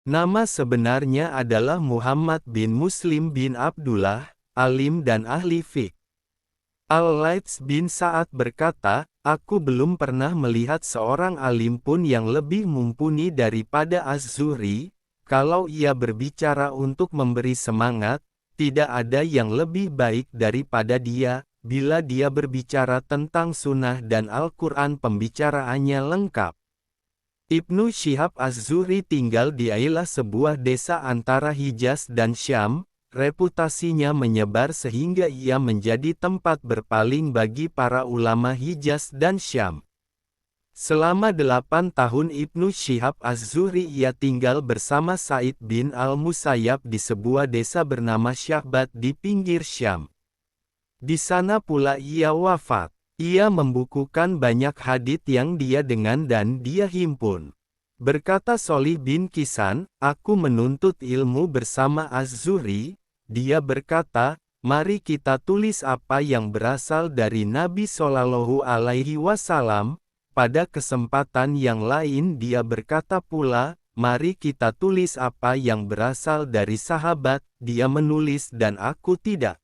Nama sebenarnya adalah Muhammad bin Muslim bin Abdullah, alim dan ahli fiqh. Al-Laits bin Sa'ad berkata, aku belum pernah melihat seorang alim pun yang lebih mumpuni daripada Az-Zuhri. Kalau ia berbicara untuk memberi semangat, tidak ada yang lebih baik daripada dia. Bila dia berbicara tentang sunnah dan Al-Quran, pembicaraannya lengkap. Ibnu Syihab Az-Zuhri tinggal di Ailah, sebuah desa antara Hijaz dan Syam. Reputasinya menyebar sehingga ia menjadi tempat berpaling bagi para ulama Hijaz dan Syam. Selama 8 tahun Ibnu Syihab Az-Zuhri ia tinggal bersama Sa'id bin Al-Musayyab di sebuah desa bernama Syahbat di pinggir Syam. Di sana pula ia wafat. Ia membukukan banyak hadits yang dia dengar dan dia himpun. Berkata Sholih bin Kisan, aku menuntut ilmu bersama Az-Zuhri. Dia berkata, mari kita tulis apa yang berasal dari Nabi Shallallahu Alaihi Wasallam. Pada kesempatan yang lain dia berkata pula, mari kita tulis apa yang berasal dari sahabat. Dia menulis dan aku tidak.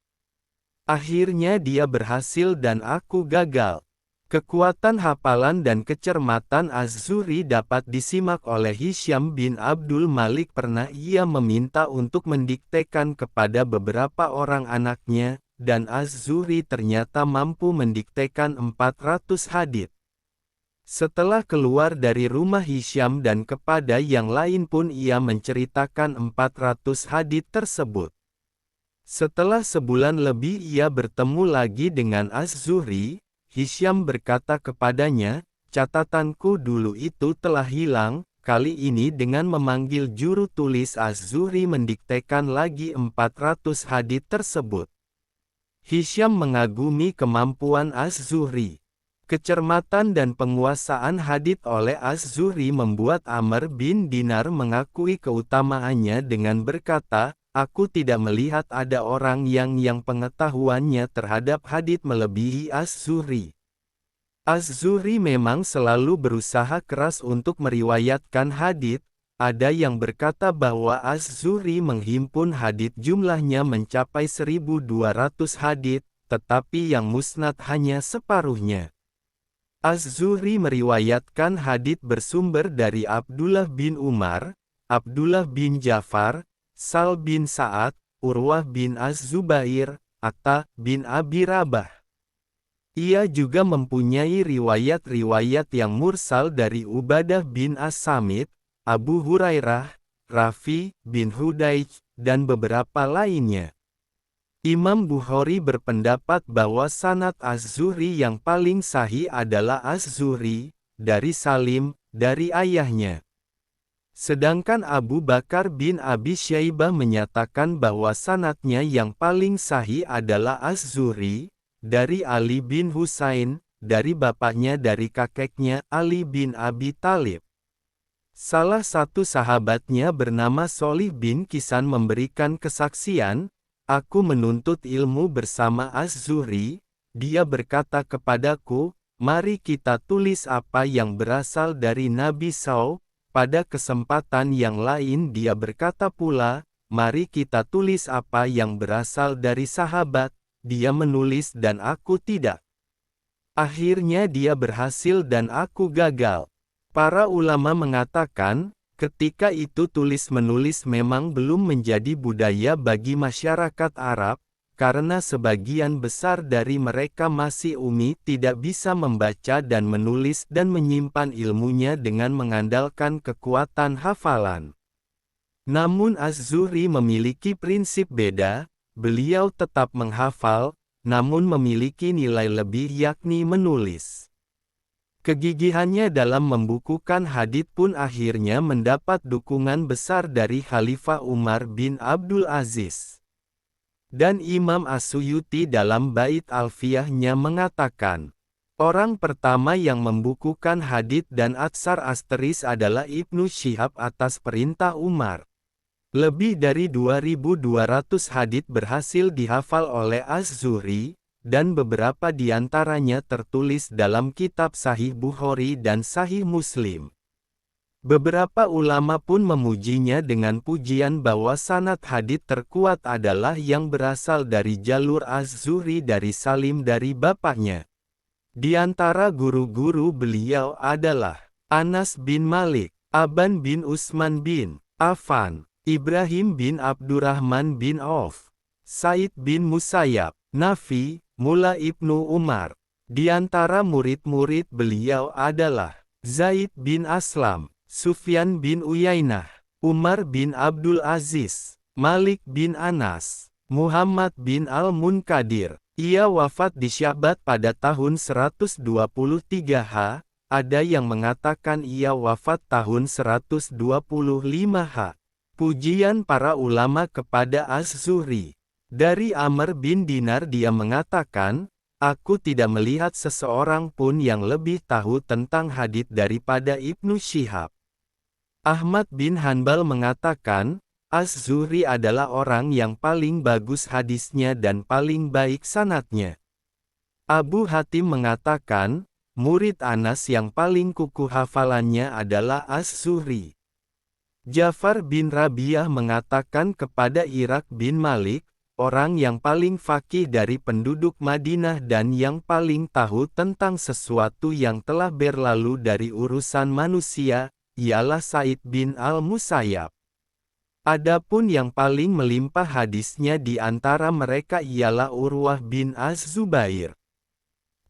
Akhirnya dia berhasil dan aku gagal. Kekuatan hafalan dan kecermatan Az-Zuhri dapat disimak oleh Hisyam bin Abdul Malik. Pernah ia meminta untuk mendiktekan kepada beberapa orang anaknya, dan Az-Zuhri ternyata mampu mendiktekan 400 hadits. Setelah keluar dari rumah Hisyam dan kepada yang lain pun ia menceritakan 400 hadits tersebut. Setelah sebulan lebih ia bertemu lagi dengan Az-Zuhri. Hisyam berkata kepadanya, catatanku dulu itu telah hilang. Kali ini dengan memanggil juru tulis Az-Zuhri mendiktekan lagi 400 hadits tersebut. Hisyam mengagumi kemampuan Az-Zuhri. Kecermatan dan penguasaan hadits oleh Az-Zuhri membuat Amr bin Dinar mengakui keutamaannya dengan berkata, aku tidak melihat ada orang yang pengetahuannya terhadap hadits melebihi Az-Zuhri. Az-Zuhri memang selalu berusaha keras untuk meriwayatkan hadits. Ada yang berkata bahwa Az-Zuhri menghimpun hadits jumlahnya mencapai 1.200 hadits, tetapi yang musnad hanya separuhnya. Az-Zuhri meriwayatkan hadits bersumber dari Abdullah bin Umar, Abdullah bin Ja'far, Sal bin Sa'ad, Urwah bin Az-Zubair, Atta bin Abi Rabah. Ia juga mempunyai riwayat-riwayat yang mursal dari Ubadah bin As-Samit, Abu Hurairah, Rafi bin Hudaij, dan beberapa lainnya. Imam Bukhari berpendapat bahwa sanad Az-Zuhri yang paling sahih adalah Az-Zuhri, dari Salim, dari ayahnya. Sedangkan Abu Bakar bin Abi Syaibah menyatakan bahwa sanadnya yang paling sahih adalah Az-Zuhri, dari Ali bin Husain, dari bapaknya dari kakeknya Ali bin Abi Thalib. Salah satu sahabatnya bernama Sholih bin Kisan memberikan kesaksian, aku menuntut ilmu bersama Az-Zuhri. Dia berkata kepadaku, mari kita tulis apa yang berasal dari Nabi SAW. Pada kesempatan yang lain dia berkata pula, mari kita tulis apa yang berasal dari sahabat. Dia menulis dan aku tidak. Akhirnya dia berhasil dan aku gagal. Para ulama mengatakan, ketika itu tulis-menulis memang belum menjadi budaya bagi masyarakat Arab, karena sebagian besar dari mereka masih ummi, tidak bisa membaca dan menulis dan menyimpan ilmunya dengan mengandalkan kekuatan hafalan. Namun Az-Zuhri memiliki prinsip beda, beliau tetap menghafal, namun memiliki nilai lebih yakni menulis. Kegigihannya dalam membukukan hadits pun akhirnya mendapat dukungan besar dari Khalifah Umar bin Abdul Aziz. Dan Imam As-Suyuti dalam Bait Alfiyahnya mengatakan, orang pertama yang membukukan hadits dan atsar asteris adalah Ibnu Syihab atas perintah Umar. Lebih dari 2.200 hadits berhasil dihafal oleh Az-Zuhri, dan beberapa di antaranya tertulis dalam kitab Sahih Bukhari dan Sahih Muslim. Beberapa ulama pun memujinya dengan pujian bahwa sanad hadits terkuat adalah yang berasal dari jalur Az-Zuhri dari Salim dari bapaknya. Di antara guru-guru beliau adalah Anas bin Malik, Aban bin Utsman bin Affan, Ibrahim bin Abdurrahman bin Auf, Said bin Musayyab, Nafi, Mula ibnu Umar. Di antara murid-murid beliau adalah Zaid bin Aslam, Sufyan bin Uyainah, Umar bin Abdul Aziz, Malik bin Anas, Muhammad bin Al-Munkadir. Ia wafat di Syabat pada tahun 123 H, ada yang mengatakan ia wafat tahun 125 H. Pujian para ulama kepada Az-Zuhri. Dari Amr bin Dinar dia mengatakan, aku tidak melihat seseorang pun yang lebih tahu tentang hadits daripada Ibnu Syihab. Ahmad bin Hanbal mengatakan, Az-Zuhri adalah orang yang paling bagus hadisnya dan paling baik sanadnya. Abu Hatim mengatakan, murid Anas yang paling kukuh hafalannya adalah Az-Zuhri. Ja'far bin Rabi'ah mengatakan kepada Irak bin Malik, orang yang paling faqih dari penduduk Madinah dan yang paling tahu tentang sesuatu yang telah berlalu dari urusan manusia, ialah Said bin Al-Musayyab. Adapun yang paling melimpah hadisnya di antara mereka ialah Urwah bin Az-Zubair.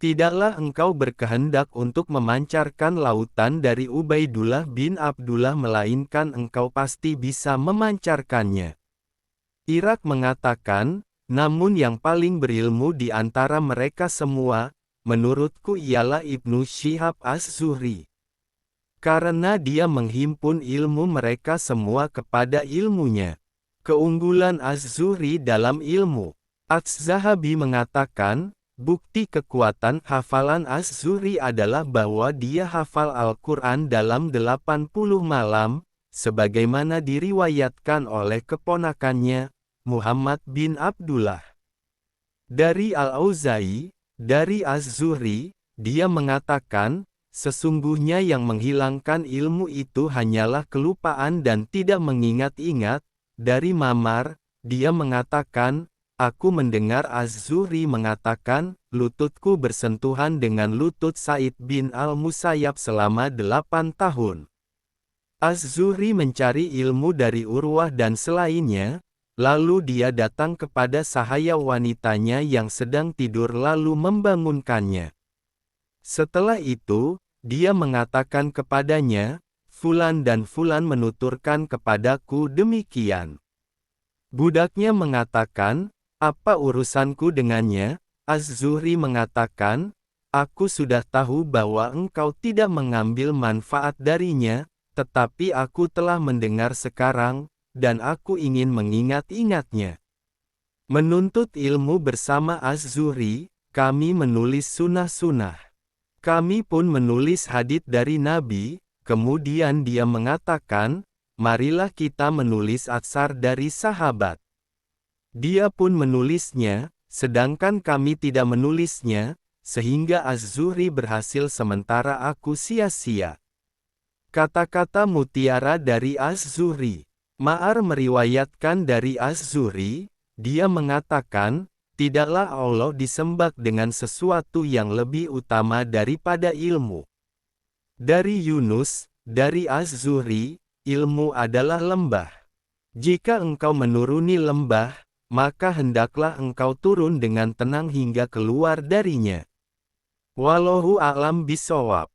Tidaklah engkau berkehendak untuk memancarkan lautan dari Ubaidullah bin Abdullah melainkan engkau pasti bisa memancarkannya. Irak mengatakan, namun yang paling berilmu di antara mereka semua, menurutku ialah Ibnu Syihab Az-Zuhri. Karena dia menghimpun ilmu mereka semua kepada ilmunya. Keunggulan Az-Zuhri dalam ilmu. Az-Zahabi mengatakan, bukti kekuatan hafalan Az-Zuhri adalah bahwa dia hafal Al-Quran dalam 80 malam, sebagaimana diriwayatkan oleh keponakannya, Muhammad bin Abdullah. Dari Al-Auza'i, dari Az-Zuhri, dia mengatakan, sesungguhnya yang menghilangkan ilmu itu hanyalah kelupaan dan tidak mengingat-ingat. Dari Mamar, dia mengatakan, aku mendengar Az-Zuhri mengatakan, lututku bersentuhan dengan lutut Said bin Al-Musayyab selama 8 tahun. Az-Zuhri mencari ilmu dari Urwah dan selainnya, lalu dia datang kepada sahaya wanitanya yang sedang tidur lalu membangunkannya. Setelah itu, dia mengatakan kepadanya, Fulan dan Fulan menuturkan kepadaku demikian. Budaknya mengatakan, apa urusanku dengannya? Az-Zuhri mengatakan, aku sudah tahu bahwa engkau tidak mengambil manfaat darinya, tetapi aku telah mendengar sekarang, dan aku ingin mengingat-ingatnya. Menuntut ilmu bersama Az-Zuhri, kami menulis sunnah-sunnah. Kami pun menulis hadits dari Nabi, kemudian dia mengatakan, marilah kita menulis atsar dari sahabat. Dia pun menulisnya, sedangkan kami tidak menulisnya, sehingga Az-Zuhri berhasil sementara aku sia-sia. Kata-kata mutiara dari Az-Zuhri. Ma'ar meriwayatkan dari Az-Zuhri, dia mengatakan, tidaklah Allah disembah dengan sesuatu yang lebih utama daripada ilmu. Dari Yunus, dari Az-Zuhri, ilmu adalah lembah. Jika engkau menuruni lembah, maka hendaklah engkau turun dengan tenang hingga keluar darinya. Wallahu a'lam bishawab.